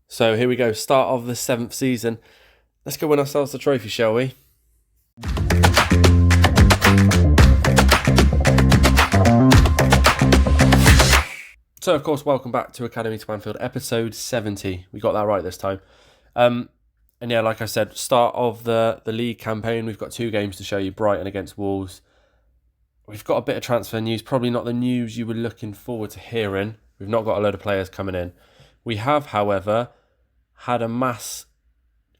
So here we go, start of the 7th season. Let's go win ourselves the trophy, shall we? So, of course, welcome back to Academy to Anfield, episode 70. We got that right this time. And yeah, like I said, start of the league campaign. We've got 2 games to show you, Brighton against Wolves. We've got a bit of transfer news, probably not the news you were looking forward to hearing. We've not got a load of players coming in. We have, however, had a mass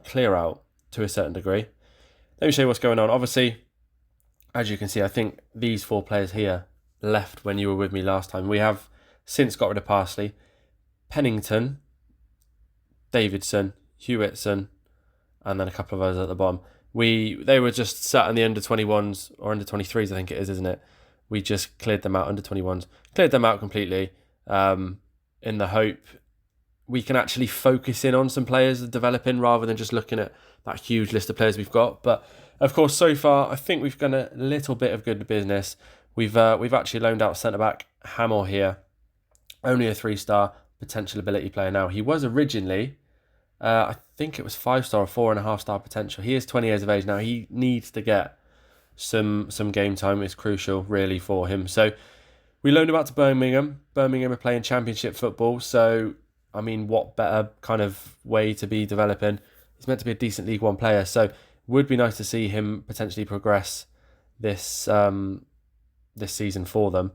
clear out to a certain degree. Let me show you what's going on. Obviously, as you can see, I think these 4 players here left when you were with me last time. We have since got rid of Parsley, Pennington, Davidson, Hewitson, and then a couple of others at the bottom. They were just sat in the under 21s or under 23s, I think it is, isn't it? We just cleared them out, under 21s, cleared them out completely, in the hope we can actually focus in on some players developing rather than just looking at that huge list of players we've got. But of course, so far, I think we've done a little bit of good business. We've actually loaned out centre back Hamill here, only a 3-star potential ability player. Now he was originally, I think it was 5-star or 4.5-star potential. He is 20 years of age now. He needs to get some game time. It's crucial really for him. So we loaned him out to Birmingham. Birmingham are playing Championship football, so I mean, what better kind of way to be developing? He's meant to be a decent League One player, so would be nice to see him potentially progress this this season for them.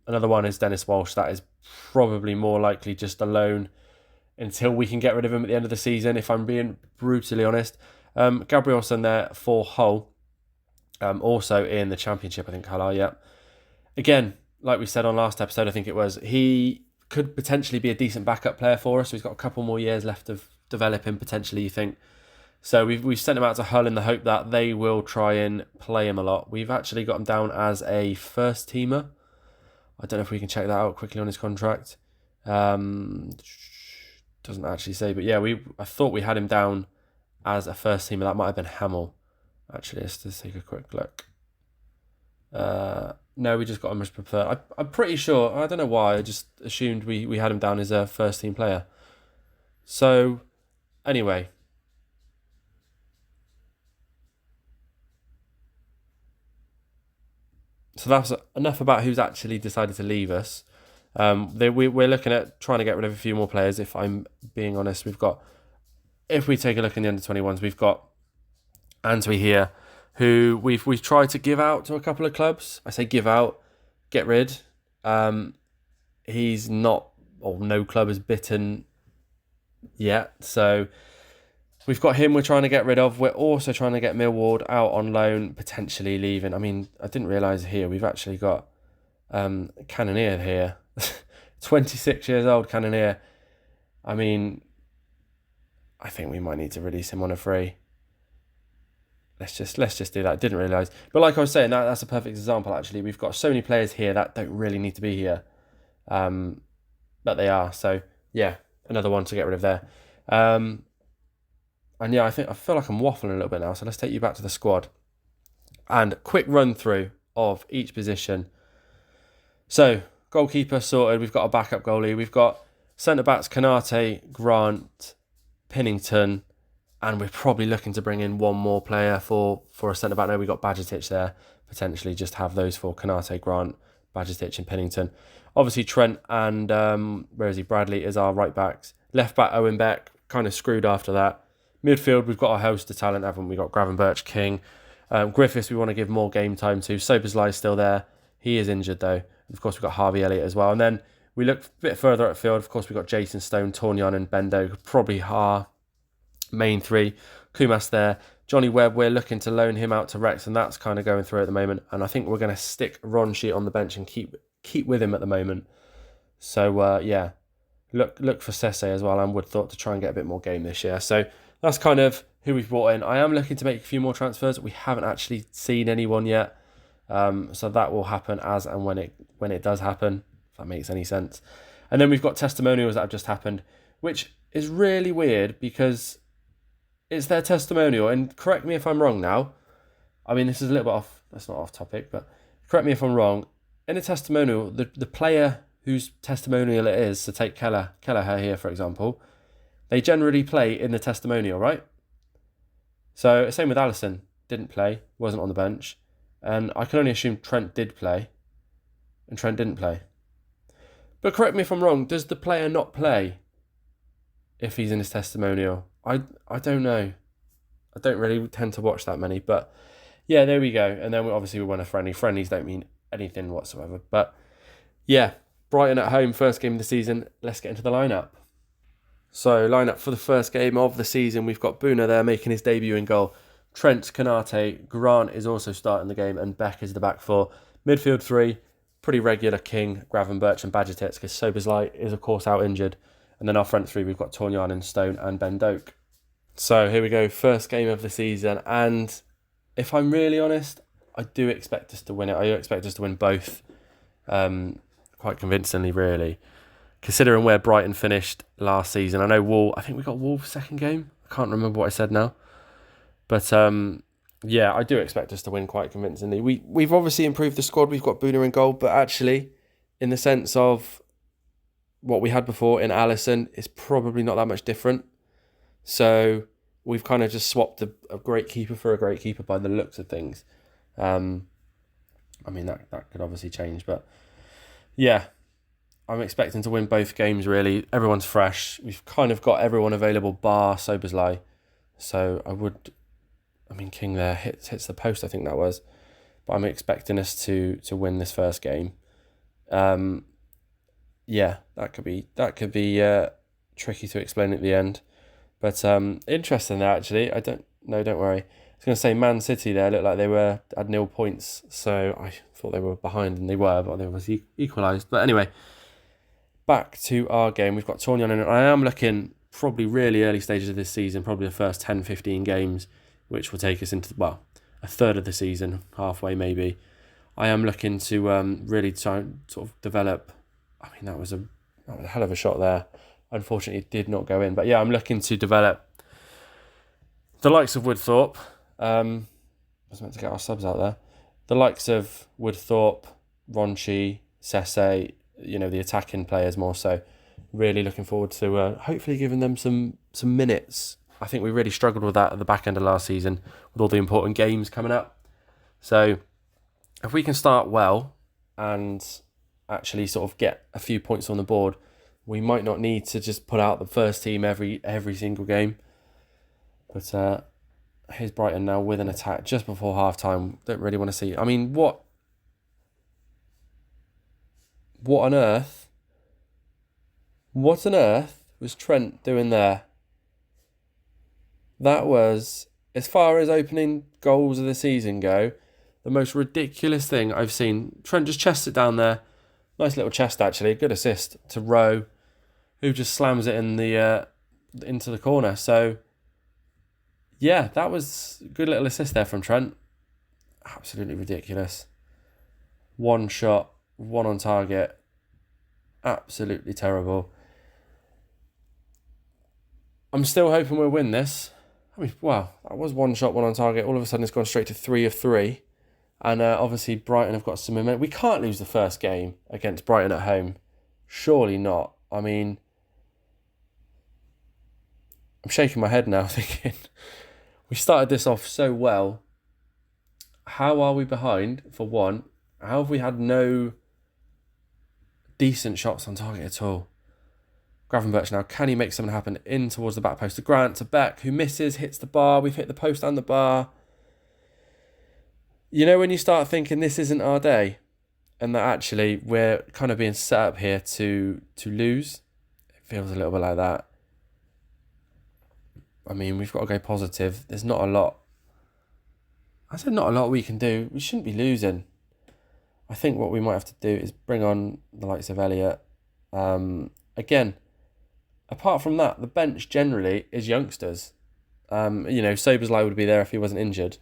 Another one is Dennis Walsh. That is probably more likely just a loan until we can get rid of him at the end of the season, if I'm being brutally honest. Gabrielson there for Hull, also in the Championship, I think Hull are, yeah. Again, like we said on last episode, I think it was, he could potentially be a decent backup player for us. So he's got a couple more years left of developing potentially, you think. So we've sent him out to Hull in the hope that they will try and play him a lot. We've actually got him down as a first teamer. I don't know if we can check that out quickly on his contract. Doesn't actually say, but yeah, I thought we had him down as a first teamer. That might have been Hamill. Actually, let's take a quick look. No, we just got him as preferred. I'm pretty sure. I don't know why. I just assumed we had him down as a first team player. So, anyway. So that's enough about who's actually decided to leave us. We're looking at trying to get rid of a few more players. If I'm being honest, if we take a look in the under 21s, we've got Antwi here, who we've tried to give out to a couple of clubs. I say give out, get rid. He's not, or no club has bitten yet. So we've got him we're trying to get rid of. We're also trying to get Millward out on loan, potentially leaving. I mean, I didn't realise here we've actually got Cannoneer here. 26 years old, Cannoneer. I mean, I think we might need to release him on a free. Let's just do that. Didn't realise. But like I was saying, that's a perfect example, actually. We've got so many players here that don't really need to be here. But they are. So, yeah, another one to get rid of there. And yeah, I feel like I'm waffling a little bit now. So let's take you back to the squad. And quick run through of each position. So, goalkeeper sorted. We've got a backup goalie. We've got centre-backs Kanate, Grant, Pennington, and we're probably looking to bring in one more player for a centre-back. No, we've got Bajcetic there. Potentially just have those for Kanate, Grant, Bajcetic and Pennington. Obviously Trent and, Bradley is our right-backs. Left-back Owen Beck, kind of screwed after that. Midfield, we've got a host of talent, haven't we? We've got Gravenberch, King. Griffiths, we want to give more game time to. Sobersley's still there. He is injured, though. Of course, we've got Harvey Elliott as well. And then we look a bit further at field. Of course, we've got Jason Stone, Tornion and Bendo. Probably our main 3. Kumas there. Johnny Webb, we're looking to loan him out to Rex, and that's kind of going through at the moment. And I think we're going to stick Ron Sheet on the bench and keep with him at the moment. So, yeah. Look for Sesse as well, and Woodthorpe to try and get a bit more game this year. So that's kind of who we've brought in. I am looking to make a few more transfers. We haven't actually seen anyone yet. So that will happen as and when it does happen, if that makes any sense. And then we've got testimonials that have just happened, which is really weird because it's their testimonial. And correct me if I'm wrong now. I mean, this is a little bit off. That's not off topic, but correct me if I'm wrong. In a testimonial, the player whose testimonial it is, so take Kelleher here, for example, they generally play in the testimonial, right? So same with Alisson, didn't play, wasn't on the bench. And I can only assume Trent did play, and Trent didn't play. But correct me if I'm wrong, does the player not play if he's in his testimonial? I don't know. I don't really tend to watch that many, but yeah, there we go. And then we won a friendly. Friendlies don't mean anything whatsoever. But yeah, Brighton at home, first game of the season. Let's get into the lineup. So, lineup for the first game of the season. We've got Buna there making his debut in goal. Trent, Konate, Grant is also starting the game, and Beck is the back four. Midfield three, pretty regular: King, Gravenberch, and Bajcetic, because Soberslai is, of course, out injured. And then our front three, we've got Tornyan and Stone and Ben Doak. So, here we go, first game of the season. And if I'm really honest, I do expect us to win it. I do expect us to win both quite convincingly, really. Considering where Brighton finished last season. I know I think we got Wolves second game. I can't remember what I said now. But yeah, I do expect us to win quite convincingly. We've obviously improved the squad. We've got Buna in goal. But actually, in the sense of what we had before in Alisson, it's probably not that much different. So we've kind of just swapped a great keeper for a great keeper by the looks of things. I mean, that could obviously change. But yeah, I'm expecting to win both games, really. Everyone's fresh. We've kind of got everyone available, bar Soberslai. So King there hits the post, I think that was. But I'm expecting us to win this first game. Yeah, that could be tricky to explain at the end. But interesting there, actually. Don't worry. I was going to say Man City there looked like they had 0 points. So I thought they were behind, and they were, but they was equalised. But anyway, back to our game. We've got Tornyan in it. I am looking probably really early stages of this season, probably the first 10, 15 games, which will take us into, a third of the season, halfway maybe. I am looking to really try and sort of develop. I mean, that was a hell of a shot there. Unfortunately, it did not go in. But yeah, I'm looking to develop the likes of Woodthorpe. I was meant to get our subs out there. The likes of Woodthorpe, Ronchi, Sesse, the attacking players more so. Really looking forward to hopefully giving them some minutes. I think we really struggled with that at the back end of last season with all the important games coming up. So if we can start well and actually sort of get a few points on the board, we might not need to just put out the first team every single game. But here's Brighton now with an attack just before half-time. Don't really want to see. I mean, what on earth? What on earth was Trent doing there? That was, as far as opening goals of the season go, the most ridiculous thing I've seen. Trent just chests it down there. Nice little chest, actually. Good assist to Rowe, who just slams it in into the corner. So, yeah, that was a good little assist there from Trent. Absolutely ridiculous. One shot, one on target. Absolutely terrible. I'm still hoping we'll win this. I mean, wow, that was one shot, one on target. All of a sudden, it's gone straight to 3 of 3. And obviously, Brighton have got some momentum. We can't lose the first game against Brighton at home. Surely not. I mean, I'm shaking my head now thinking, we started this off so well. How are we behind, for one? How have we had no decent shots on target at all? Gravenberch now, can he make something happen in towards the back post to Grant, to Beck, who misses, hits the bar. We've hit the post and the bar. When you start thinking this isn't our day, and that actually we're kind of being set up here to lose, it feels a little bit like that. I mean, we've got to go positive. There's not a lot. I said not a lot we can do. We shouldn't be losing. I think what we might have to do is bring on the likes of Elliott. Again, apart from that, the bench generally is youngsters. Soberslai would be there if he wasn't injured.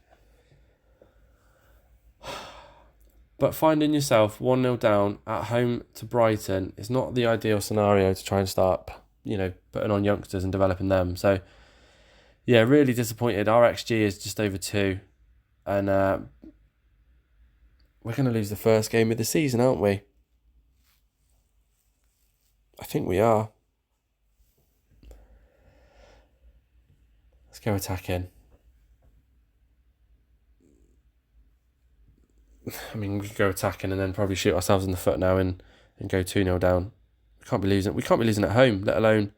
But finding yourself 1-0 down at home to Brighton is not the ideal scenario to try and start, putting on youngsters and developing them. So, yeah, really disappointed. Our XG is just over 2. And we're going to lose the first game of the season, aren't we? I think we are. go attacking. I mean, we could go attacking and then probably shoot ourselves in the foot now and go 2-0 down. We can't be losing at home, let alone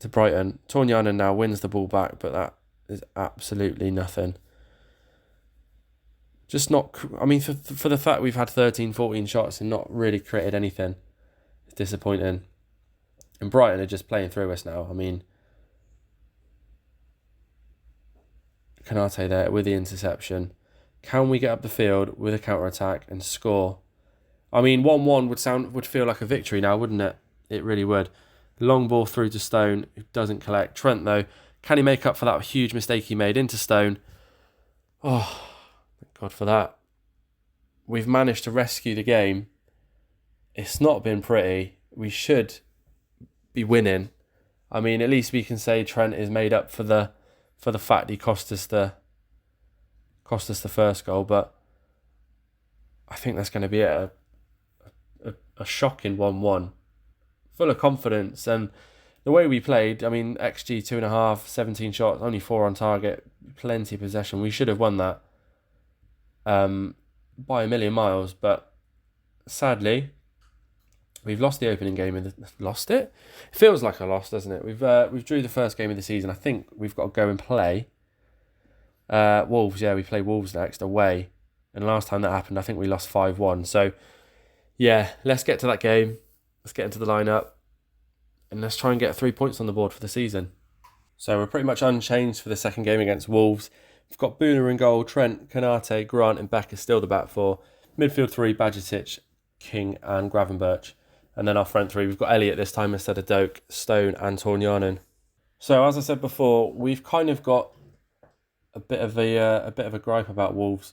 to Brighton. Tornianen now wins the ball back, but that is absolutely nothing. Just not... I mean, for the fact we've had 13, 14 shots and not really created anything, it's disappointing. And Brighton are just playing through us now. I mean, Konate there with the interception. Can we get up the field with a counter-attack and score? I mean, 1-1 would feel like a victory now, wouldn't it? It really would. Long ball through to Stone, who doesn't collect. Trent, though, can he make up for that huge mistake he made into Stone? Oh, thank God for that. We've managed to rescue the game. It's not been pretty. We should be winning. I mean, at least we can say Trent is made up for the fact he cost us the first goal, but I think that's going to be a shocking 1-1. Full of confidence, and the way we played, I mean, XG 2.5, 17 shots, only 4 on target, plenty of possession. We should have won that by a million miles, but sadly, we've lost the opening game. Lost it? It feels like a loss, doesn't it? We've drew the first game of the season. I think we've got to go and play Wolves. Yeah, we play Wolves next away, and last time that happened, I think we lost 5-1. So yeah, let's get to that game. Let's get into the lineup and let's try and get 3 points on the board for the season. So we're pretty much unchanged for the second game against Wolves. We've got Buna in goal, Trent, Konate, Grant and Becker still the back four. Midfield 3, Bajcetic, King and Gravenberch. And then our front 3, we've got Elliott this time instead of Doak, Stone and Tornianen. So as I said before, we've kind of got a bit of a gripe about Wolves.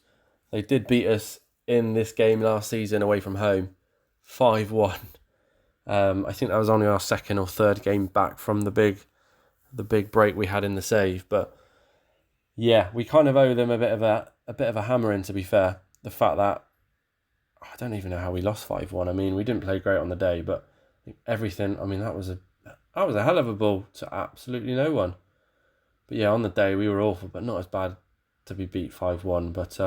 They did beat us in this game last season away from home, 5-1. I think that was only our second or third game back from the big break we had in the save. But yeah, we kind of owe them a bit of a hammering, to be fair. The fact that I don't even know how we lost 5-1. I mean, we didn't play great on the day, but everything. I mean, that was a hell of a ball to absolutely no one. But yeah, on the day we were awful, but not as bad to be beat 5-1. But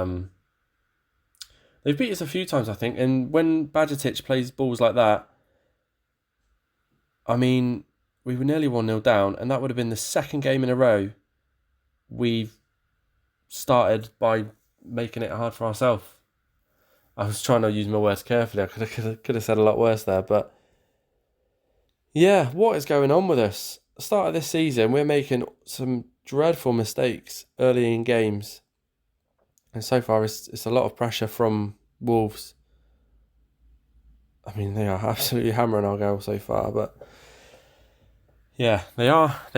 they've beat us a few times, I think. And when Bajcetic plays balls like that, I mean, we were nearly 1-0 down, and that would have been the second game in a row we've started by making it hard for ourselves. I was trying to use my words carefully. I could have said a lot worse there, but yeah, what is going on with us? Start of this season, we're making some dreadful mistakes early in games, and so far it's a lot of pressure from Wolves. I mean, they are absolutely hammering our goal so far, but yeah, they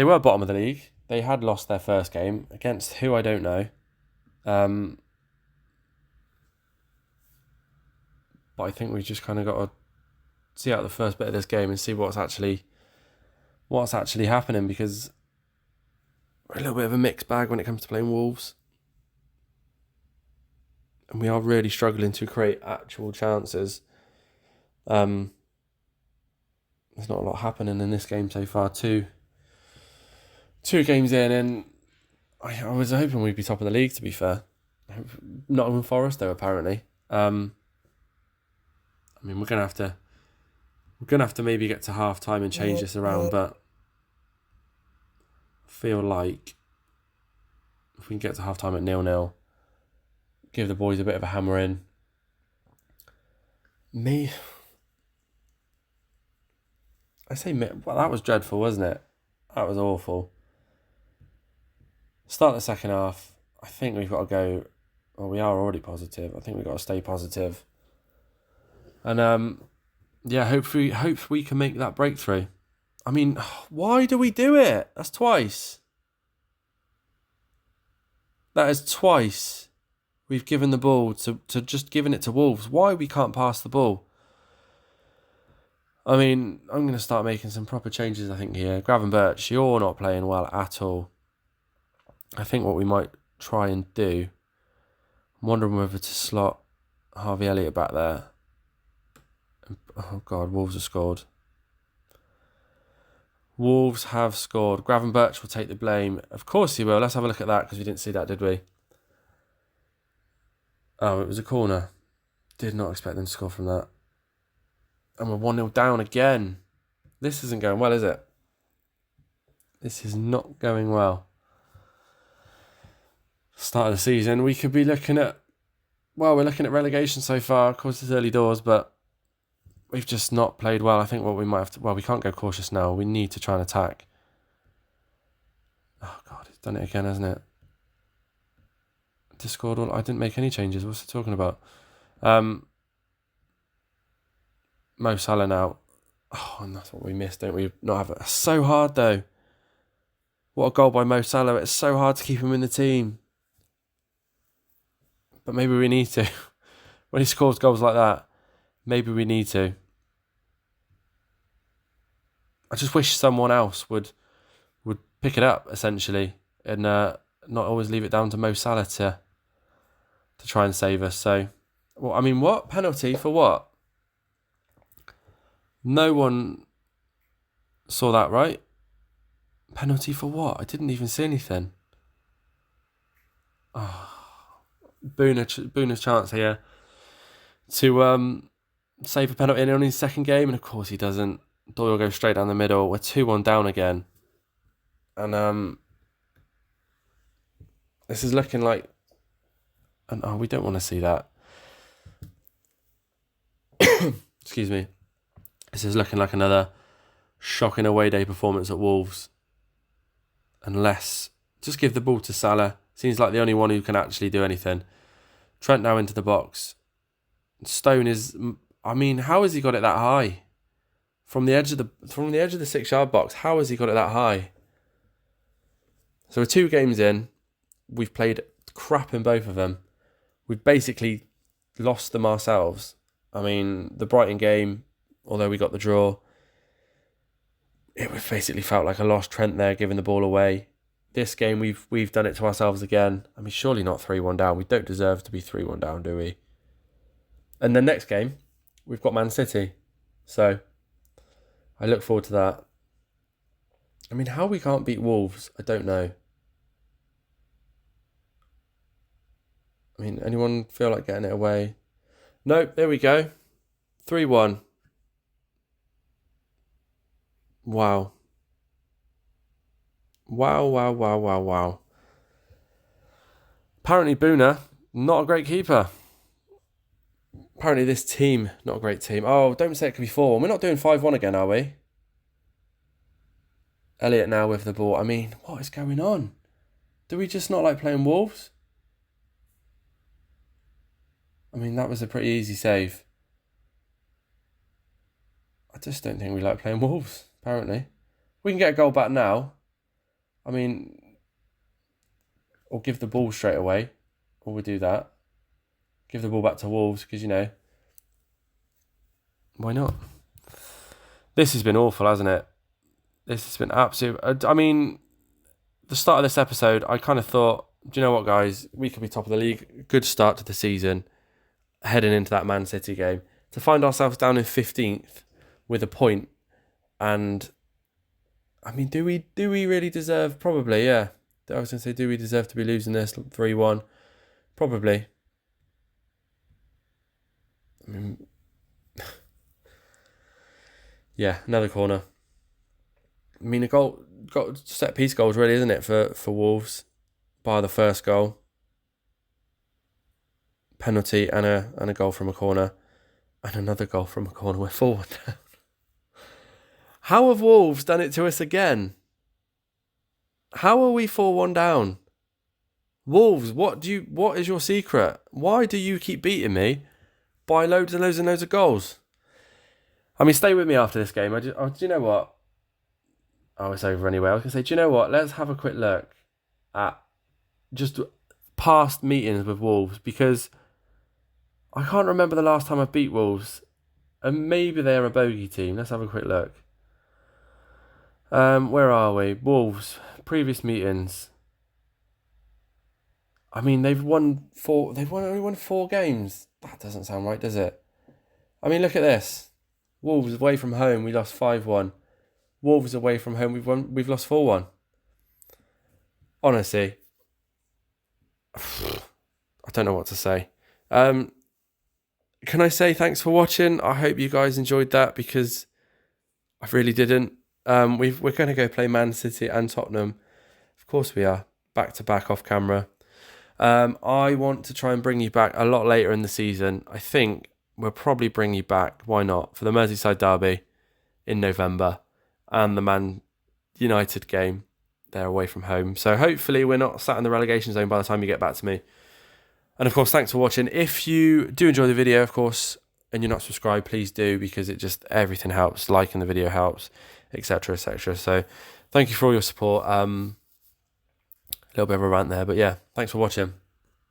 were bottom of the league. They had lost their first game against who I don't know. But I think we just kind of got to see out the first bit of this game and see what's actually happening, because we're a little bit of a mixed bag when it comes to playing Wolves. And we are really struggling to create actual chances. There's not a lot happening in this game so far. Two games in, and I was hoping we'd be top of the league, to be fair. Nottingham Forest, though, apparently. I mean, we're gonna have to maybe get to half time and change this around, but I feel like if we can get to half time at 0-0, give the boys a bit of a hammer in. Well, that was dreadful, wasn't it? That was awful. Start the second half. I think we've got to go. Well, we are already positive. I think we've got to stay positive. And yeah, hopefully we can make that breakthrough. I mean, why do we do it? That's twice. That is twice we've given the ball to just giving it to Wolves. Why we can't pass the ball? I mean, I'm going to start making some proper changes, I think, here. Gravenberch, you're not playing well at all. I think what we might try and do, I'm wondering whether to slot Harvey Elliott back there. Oh, God, Wolves have scored. Wolves have scored. Gravenberch will take the blame. Of course he will. Let's have a look at that because we didn't see that, did we? Oh, it was a corner. Did not expect them to score from that. And we're 1-0 down again. This isn't going well, is it? This is not going well. Start of the season, we could be looking at... Well, we're looking at relegation so far. Of course, it's early doors, but we've just not played well. I think what we might have to... Well, we can't go cautious now. We need to try and attack. Oh, God, it's done it again, hasn't it? Just scored all... I didn't make any changes. What's it talking about? Mo Salah now. Oh, and that's what we missed, don't we? Not have it. It's so hard, though. What a goal by Mo Salah. It's so hard to keep him in the team. But maybe we need to. When he scores goals like that, maybe we need to. I just wish someone else would pick it up, essentially, and not always leave it down to Mo Salah to try and save us. So, well, I mean, what? Penalty for what? No one saw that, right? Penalty for what? I didn't even see anything. Oh. Boona's chance here to save a penalty in his second game, and of course he doesn't. Doyle goes straight down the middle. We're 2-1 down again, and this is looking like, and we don't want to see that. Excuse me. This is looking like another shocking away day performance at Wolves. Unless, just give the ball to Salah. Seems like the only one who can actually do anything. Trent now into the box. Stone is... I mean, how has he got it that high? From the edge of the 6-yard box, how has he got it that high? So we're 2 games in. We've played crap in both of them. We've basically lost them ourselves. I mean, the Brighton game, although we got the draw, it basically felt like a lost Trent there, giving the ball away. This game, we've done it to ourselves again. I mean, surely not 3-1 down. We don't deserve to be 3-1 down, do we? And the next game, we've got Man City. So, I look forward to that. I mean, how we can't beat Wolves, I don't know. I mean, anyone feel like getting it away? Nope, there we go. 3-1. Wow. Wow. Apparently Boona, not a great keeper. Apparently this team, not a great team. Oh, don't say it could be 4-1. We're not doing 5-1 again, are we? Elliott now with the ball. I mean, what is going on? Do we just not like playing Wolves? I mean, that was a pretty easy save. I just don't think we like playing Wolves, apparently. We can get a goal back now. I mean, or give the ball straight away. Or we do that. Give the ball back to Wolves, because, you know, why not? This has been awful, hasn't it? This has been absolute... I mean, the start of this episode, I kind of thought, do you know what, guys? We could be top of the league. Good start to the season. Heading into that Man City game. To find ourselves down in 15th with a point. And, I mean, do we really deserve... Probably, yeah. I was going to say, do we deserve to be losing this 3-1? Probably. I mean... yeah, another corner. I mean, got set piece goals, really, isn't it, for Wolves? By the first goal. Penalty and a goal from a corner. And another goal from a corner. We're 4-1 down. How have Wolves done it to us again? How are we 4-1 down? Wolves, what is your secret? Why do you keep beating me by loads and loads and loads of goals? I mean, stay with me after this game. Do you know what? Oh, it's over anyway. I was going to say, do you know what? Let's have a quick look at just past meetings with Wolves, because I can't remember the last time I beat Wolves, and maybe they're a bogey team. Let's have a quick look. Where are we? Wolves, previous meetings. I mean, they've only won 4 games. That doesn't sound right, does it? I mean, look at this. Wolves away from home, we lost 5-1. Wolves away from home, we've lost 4-1. Honestly, I don't know what to say. Can I say thanks for watching? I hope you guys enjoyed that, because I really didn't. We're going to go play Man City and Tottenham. Of course we are. Back to back off camera. I want to try and bring you back a lot later in the season. I think we'll probably bring you back, why not, for the Merseyside derby in November and the Man United game. They're away from home. So hopefully we're not sat in the relegation zone by the time you get back to me. And of course, thanks for watching. If you do enjoy the video, of course, and you're not subscribed, please do, because it just, everything helps. Liking the video helps, etc., etc. So thank you for all your support. A little bit of a rant there, but yeah, thanks for watching.